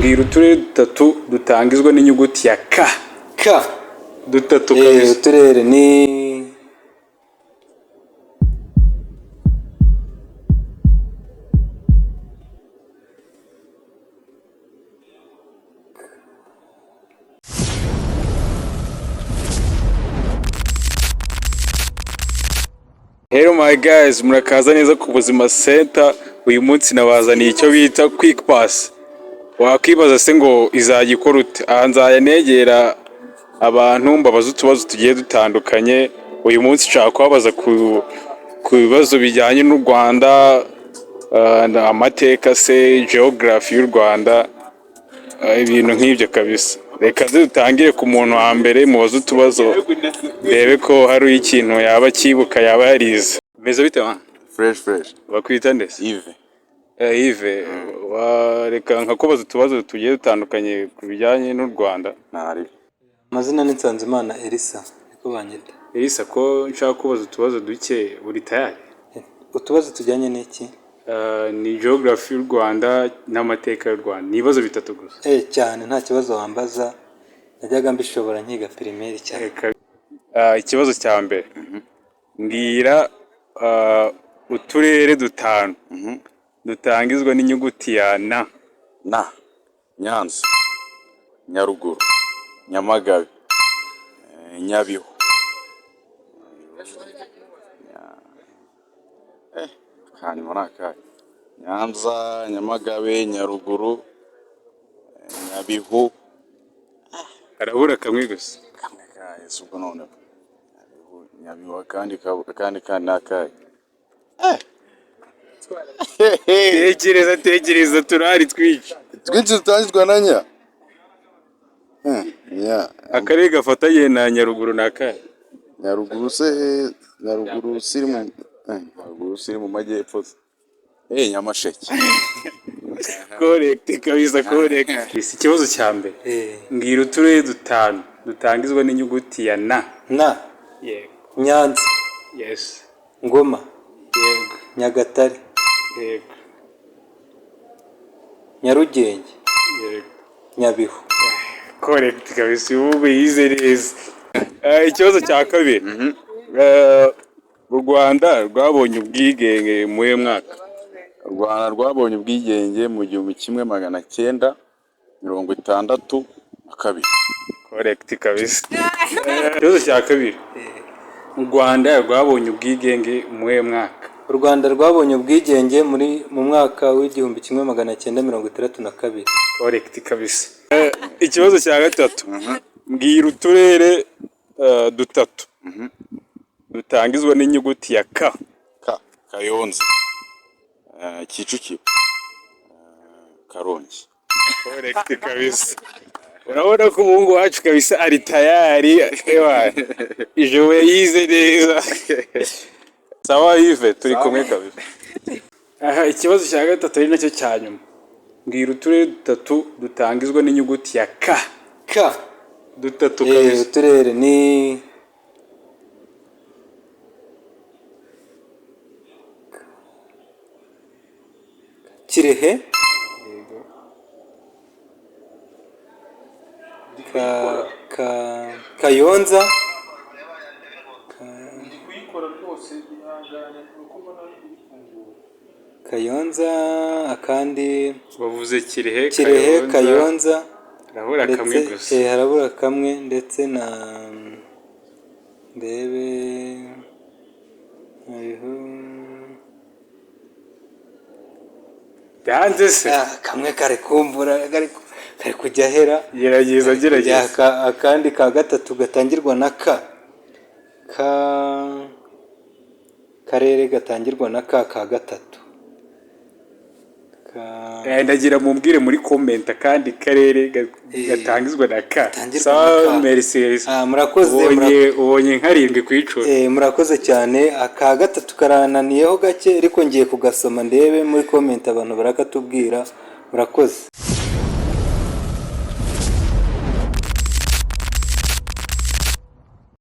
Mbwira uturere dutatu dutangizwa n'inyuguti ya K. K. Dutatu kabisa. Uturere ni Hello my guys, murakaza neza ku Buzima Center. Uyu munsi nabazaniye icyo bita Quick Pass. Wakwibaza se ngo izajya ikora ute? Aha nzajya negera abantu mbabaza utubazo tugiye dutandukanye. Uyu munsi nshaka kubabaza ku bibazo bijyanye n'u Rwanda, amateka se, geography y'u Rwanda, ibintu nk'ibyo kabisa. Reka dutangire ku muntu wa mbere mubaze utubazo ndebe ko hari ikintu yaba akibuka yaba yarize. Meze bite man? Fresh. Bakwita nde? Yves. Yves, reka nkakubaza utubazo tugiye dutandukanye ku bijyanye n'u Rwanda. Ntari. amazina ni Nsanzimana Elisa, niko banyita. Elisa, ko nshaka kubaza utubazo duke, uri tayari? Utubazo tujyanye n'iki? Ni geography y'u Rwanda n'amateka y'u Rwanda. Ni ibibazo bitatu gusa. Cyane nta kibazo wambaza, najyaga mbishobora nkiga primaire cyane. Ikibazo cya mbere. Mbwira uturere dutanu dutangizwa n'inyuguti ya N. Nyanza, Nyaruguru, Nyamagabe, Nyabihu. Kandi maraka. Nyanza, Nyamagabe, Nyaruguru, Nyabihu. Arabura kamwe gusa. Kamwe kaje ubwo none. Nyabihu kandi nakaye. Tekereza turahari twinshi. Twinshi tutangizwa na nya. Akarere gafatanye na Nyaruguru n'akahe? Nyaruguru siri mu majyepfo. Nyamasheke. Correct kabisa, correct. Ikibazo cya mbere. Mbwira uturere dutanu dutangizwa n'inyuguti ya N. Yego. Nyanza. Yes. Ngoma. Yego. Nyagatare. Yego. Nyarugenge. Yego. Nyabihu. Correct kabisa, ubu yize neza. Ikibazo cya kabiri. U Rwanda rwabonye ubwigenge mu mwaka. U Rwanda rwabonye ubwigenge mu 1962. Correct kabisa. Ikibazo cya kabiri. U Rwanda rwabonye ubwigenge mu mwaka. U Rwanda rwabonye ubwigenge mu mwaka w'1962. Correct kabisa. Ikibazo cya gatatu. Mbwira uturere dutatu dutangizwa n'inyuguti ya K. Kayonza, Kicukiro, Karongi. Correct kabisa. Urabona ko umuhungu wacu kabisa ari tayari. Ijoro yize neza. Sawa Yves, turi kumwe kabisa. Ikibazo cya gatatu ari nacyo cya nyuma. Mbwira uturere dutatu dutangizwa n'inyuguti ya K. Dutatu kabisa. Uturere ni Kirehe, Kayonza, akandi bavuze Kirehe, Kayonza, harabura kamwe gusa. Harabura kamwe ndetse na ndebe Byanze se. Kamwe kare kumbura kare kujya hera. Gerageza. Akandi ka gatatu gatangirwa na K. Karere gatangirwa na K ka gatatu. Ndagira mumbwire muri comment kandi karere gatangizwa na K. Merci. Murakoze. Ubonye nkarindwi ku icumi. Murakoze cyane. Aka gatatu karananiyeho gake ariko ngiye kugasoma ndebe muri comment abantu barakatubwira. Murakoze.